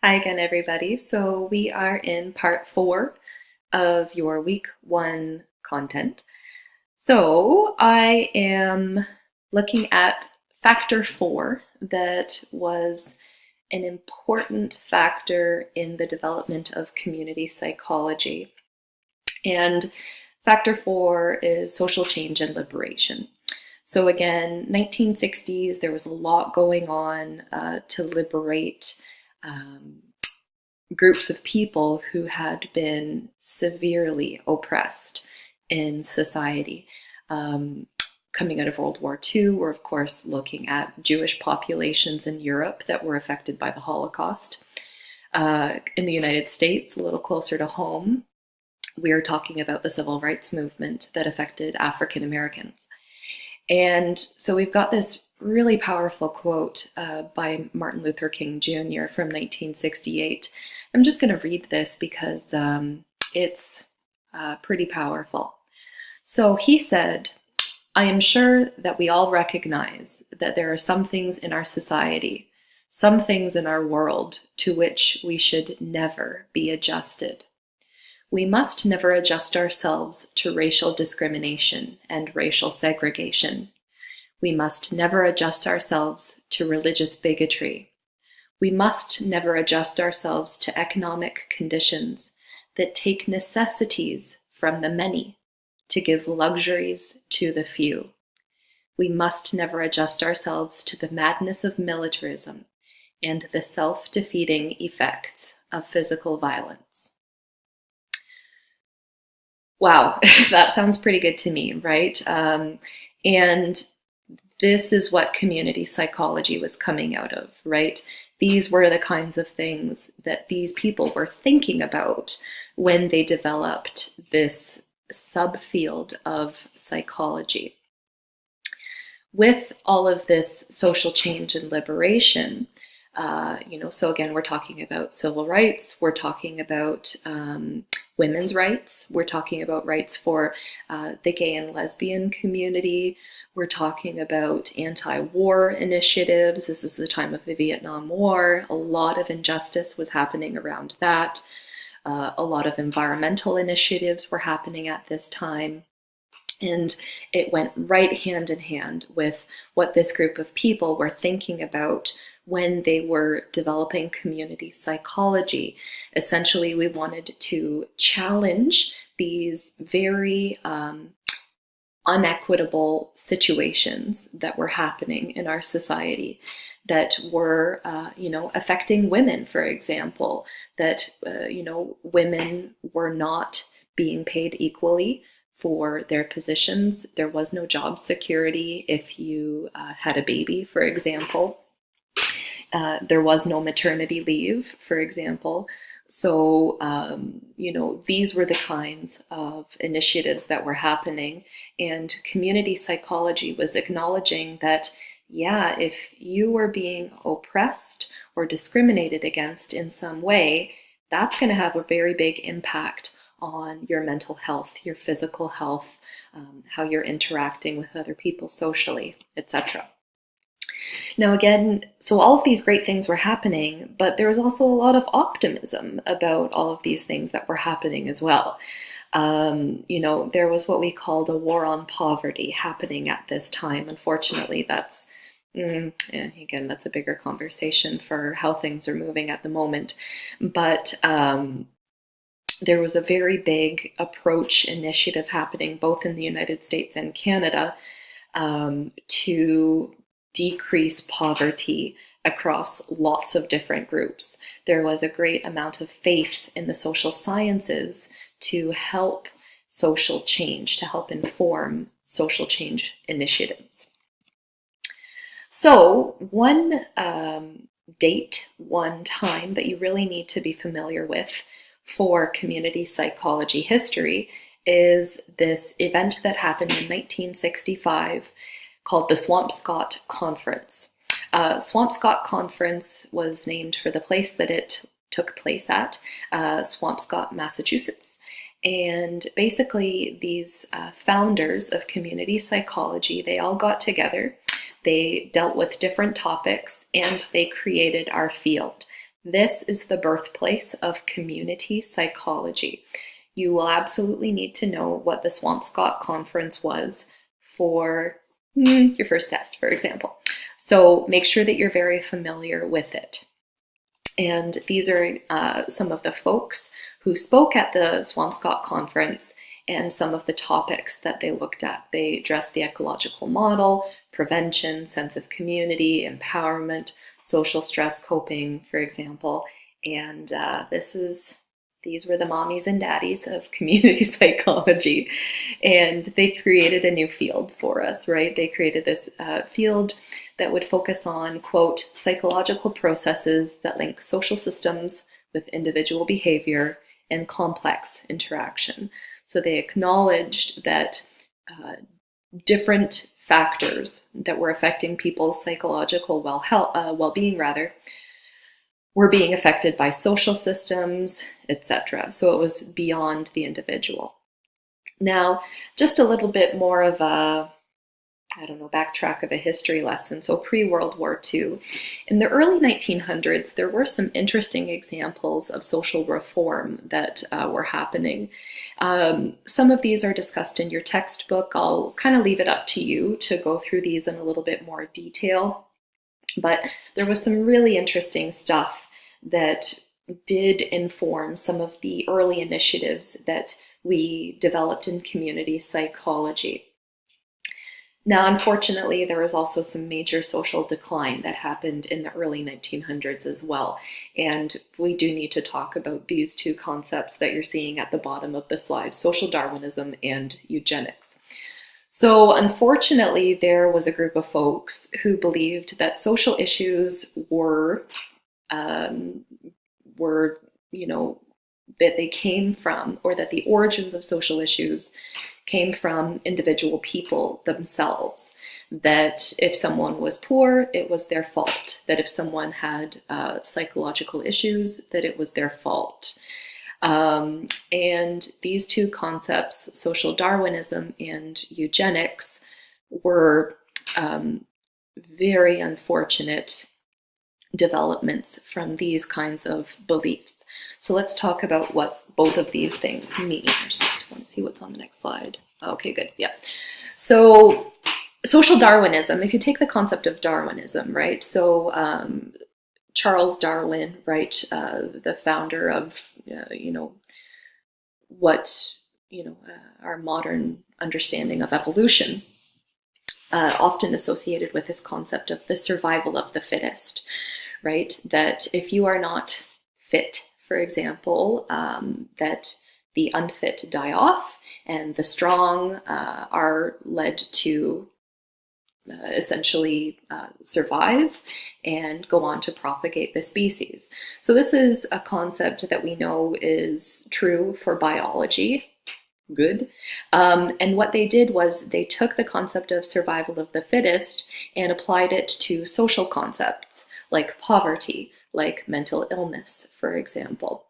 Hi again, everybody. So we are in part 4 of your week 1 content. So I am looking at factor 4 that was an important factor in the development of community psychology. And factor 4 is social change and liberation. So again, 1960s, there was a lot going on to liberate groups of people who had been severely oppressed in society. Coming out of World War II, we're of course looking at Jewish populations in Europe that were affected by the Holocaust. In the United States, a little closer to home, we are talking about the civil rights movement that affected African Americans. And so we've got this really powerful quote by Martin Luther King Jr. from 1968. I'm just going to read this because it's pretty powerful. So he said, "I am sure that we all recognize that there are some things in our society, some things in our world to which we should never be adjusted. We must never adjust ourselves to racial discrimination and racial segregation. We must never adjust ourselves to religious bigotry. We must never adjust ourselves to economic conditions that take necessities from the many to give luxuries to the few. We must never adjust ourselves to the madness of militarism and the self-defeating effects of physical violence." Wow, that sounds pretty good to me, right? And this is what community psychology was coming out of, right? These were the kinds of things that these people were thinking about when they developed this subfield of psychology. With all of this social change and liberation, so again, we're talking about civil rights, we're talking about women's rights, we're talking about rights for the gay and lesbian community, we're talking about anti-war initiatives. This is the time of the Vietnam War. A lot of injustice was happening around that. A lot of environmental initiatives were happening at this time. And it went right hand in hand with what this group of people were thinking about when they were developing community psychology. Essentially, we wanted to challenge these very unequitable situations that were happening in our society that were, affecting women, for example, that, women were not being paid equally for their positions. There was no job security if you had a baby, for example. There was no maternity leave, for example. So, these were the kinds of initiatives that were happening. And community psychology was acknowledging that, yeah, if you were being oppressed or discriminated against in some way, that's going to have a very big impact on your mental health, your physical health, how you're interacting with other people socially, etc. Now, again, so all of these great things were happening, but there was also a lot of optimism about all of these things that were happening as well. There was what we called a war on poverty happening at this time. Unfortunately, that's again, that's a bigger conversation for how things are moving at the moment. But there was a very big approach initiative happening both in the United States and Canada to decrease poverty across lots of different groups. There was a great amount of faith in the social sciences to help social change, to help inform social change initiatives. So one date, one time that you really need to be familiar with for community psychology history is this event that happened in 1965 called the Swampscott Conference. Swampscott Conference was named for the place that it took place at, Swampscott, Massachusetts. And basically these founders of community psychology, they all got together, they dealt with different topics, and they created our field. This is the birthplace of community psychology. You will absolutely need to know what the Swampscott Conference was for your first test, for example. So make sure that you're very familiar with it. And these are some of the folks who spoke at the Swampscott Conference and some of the topics that they looked at. They addressed the ecological model, prevention, sense of community, empowerment, social stress coping, for example. And these were the mommies and daddies of community psychology. And they created a new field for us, right? They created this field that would focus on, quote, psychological processes that link social systems with individual behavior and complex interaction. So they acknowledged that different factors that were affecting people's psychological well-being were being affected by social systems, etc. So it was beyond the individual. Now, just a little bit more of a, backtrack of a history lesson. So pre-World War II. In the early 1900s, there were some interesting examples of social reform that were happening. Some of these are discussed in your textbook. I'll kind of leave it up to you to go through these in a little bit more detail. But there was some really interesting stuff that did inform some of the early initiatives that we developed in community psychology. Now, unfortunately, there was also some major social decline that happened in the early 1900s as well. And we do need to talk about these two concepts that you're seeing at the bottom of the slide, social Darwinism and eugenics. So unfortunately, there was a group of folks who believed that social issues were that they came from, or that the origins of social issues came from individual people themselves. That if someone was poor, it was their fault. That if someone had psychological issues, that it was their fault. And these two concepts, social Darwinism and eugenics, were very unfortunate developments from these kinds of beliefs. So let's talk about what both of these things mean. I just want to see what's on the next slide. Okay, good. Yeah. So social Darwinism, if you take the concept of Darwinism, right? So Charles Darwin, right, the founder of, our modern understanding of evolution, often associated with this concept of the survival of the fittest, right? That if you are not fit, for example, that the unfit die off and the strong are led to essentially survive and go on to propagate the species. So this is a concept that we know is true for biology. Good. And what they did was they took the concept of survival of the fittest and applied it to social concepts like poverty, like mental illness, for example.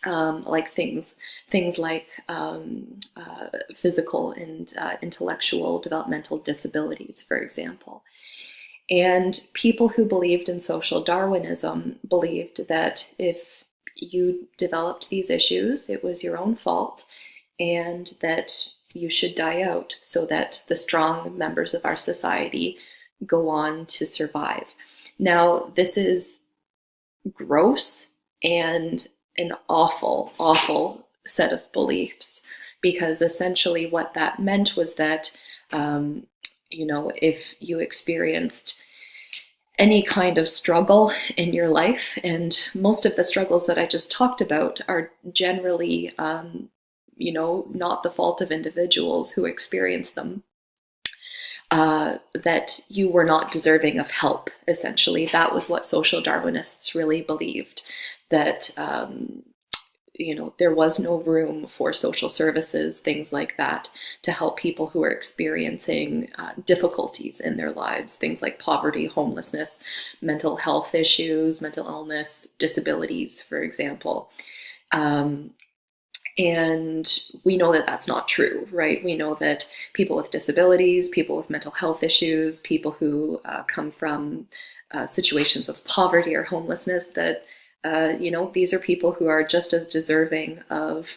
Like things like physical and intellectual developmental disabilities, for example. And people who believed in social Darwinism believed that if you developed these issues, it was your own fault, and that you should die out so that the strong members of our society go on to survive. Now, this is gross and an awful, awful set of beliefs, because essentially what that meant was that, if you experienced any kind of struggle in your life, and most of the struggles that I just talked about are generally, not the fault of individuals who experience them, that you were not deserving of help, essentially. That was what social Darwinists really believed, that, there was no room for social services, things like that, to help people who are experiencing difficulties in their lives, things like poverty, homelessness, mental health issues, mental illness, disabilities, for example. And we know that that's not true, right? We know that people with disabilities, people with mental health issues, people who come from situations of poverty or homelessness, that These are people who are just as deserving of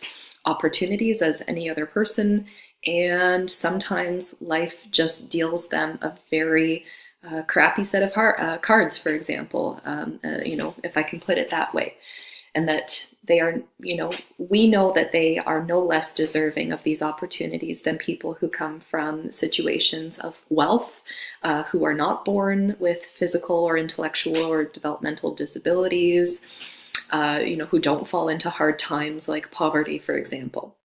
opportunities as any other person, and sometimes life just deals them a very crappy set of cards, for example, if I can put it that way. And that they are, we know that they are no less deserving of these opportunities than people who come from situations of wealth, who are not born with physical or intellectual or developmental disabilities, who don't fall into hard times like poverty, for example.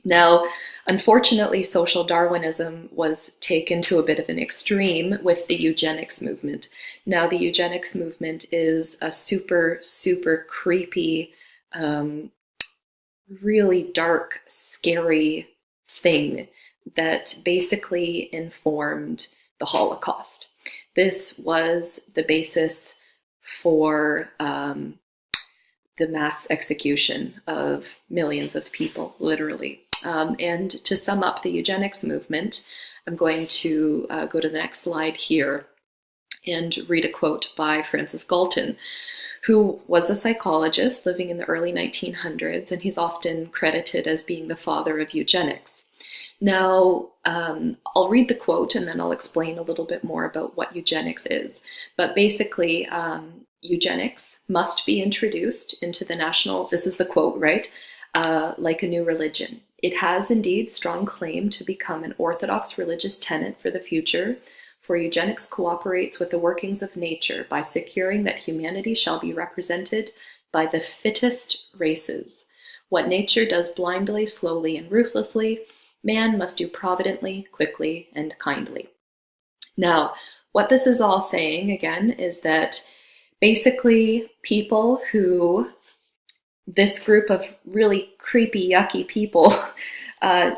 Now, unfortunately, social Darwinism was taken to a bit of an extreme with the eugenics movement. Now, the eugenics movement is a super, super creepy, really dark, scary thing that basically informed the Holocaust. This was the basis for the mass execution of millions of people, literally. And to sum up the eugenics movement, I'm going to go to the next slide here and read a quote by Francis Galton, who was a psychologist living in the early 1900s, and he's often credited as being the father of eugenics. Now, I'll read the quote and then I'll explain a little bit more about what eugenics is. But basically, eugenics must be introduced into the national, this is the quote, right? Like a new religion. It has indeed strong claim to become an orthodox religious tenet for the future, for eugenics cooperates with the workings of nature by securing that humanity shall be represented by the fittest races. What nature does blindly, slowly, and ruthlessly, man must do providently, quickly, and kindly. Now, what this is all saying, again, is that basically people who, this group of really creepy, yucky people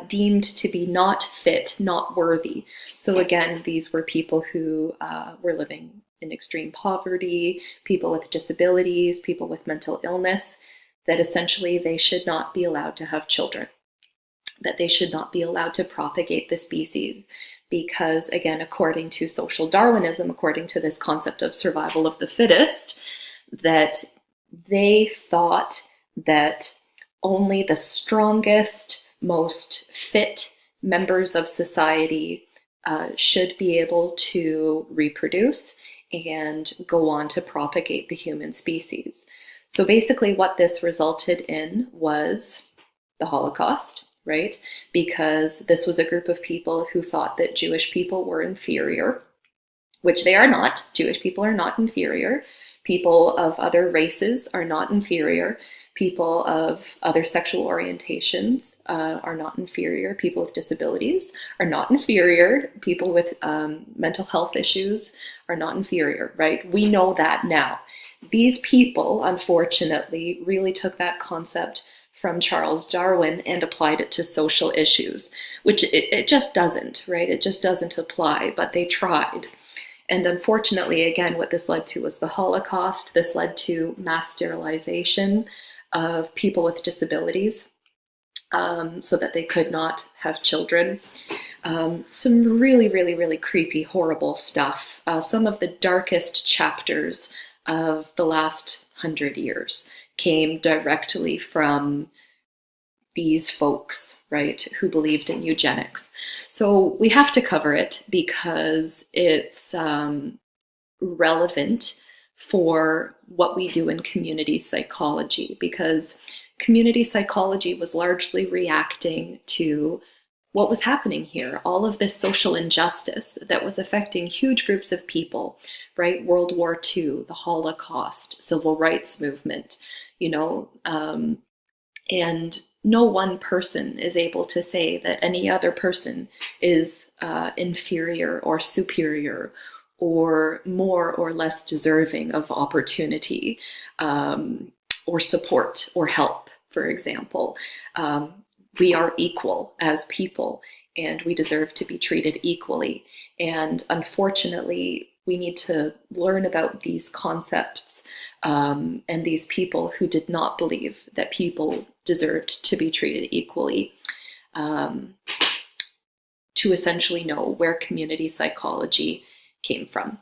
deemed to be not fit, not worthy. So again, these were people who were living in extreme poverty, people with disabilities, people with mental illness, that essentially they should not be allowed to have children, that they should not be allowed to propagate the species. Because again, according to social Darwinism, according to this concept of survival of the fittest, that they thought that only the strongest, most fit members of society should be able to reproduce and go on to propagate the human species. So basically what this resulted in was the Holocaust, right? Because this was a group of people who thought that Jewish people were inferior, which they are not. Jewish people are not inferior. People of other races are not inferior. People of other sexual orientations are not inferior. People with disabilities are not inferior. People with mental health issues are not inferior, right? We know that now. These people, unfortunately, really took that concept from Charles Darwin and applied it to social issues, which it just doesn't, right? It just doesn't apply, but they tried. And unfortunately, again, what this led to was the Holocaust. This led to mass sterilization of people with disabilities so that they could not have children. Some really, really, really creepy, horrible stuff. Some of the darkest chapters of the last 100 years came directly from these folks, right, who believed in eugenics. So we have to cover it because it's relevant for what we do in community psychology, because community psychology was largely reacting to what was happening here, all of this social injustice that was affecting huge groups of people, right? World War II, the Holocaust, civil rights movement, and no one person is able to say that any other person is inferior or superior or more or less deserving of opportunity or support or help, for example. We are equal as people and we deserve to be treated equally. And unfortunately, we need to learn about these concepts and these people who did not believe that people deserved to be treated equally to essentially know where community psychology came from.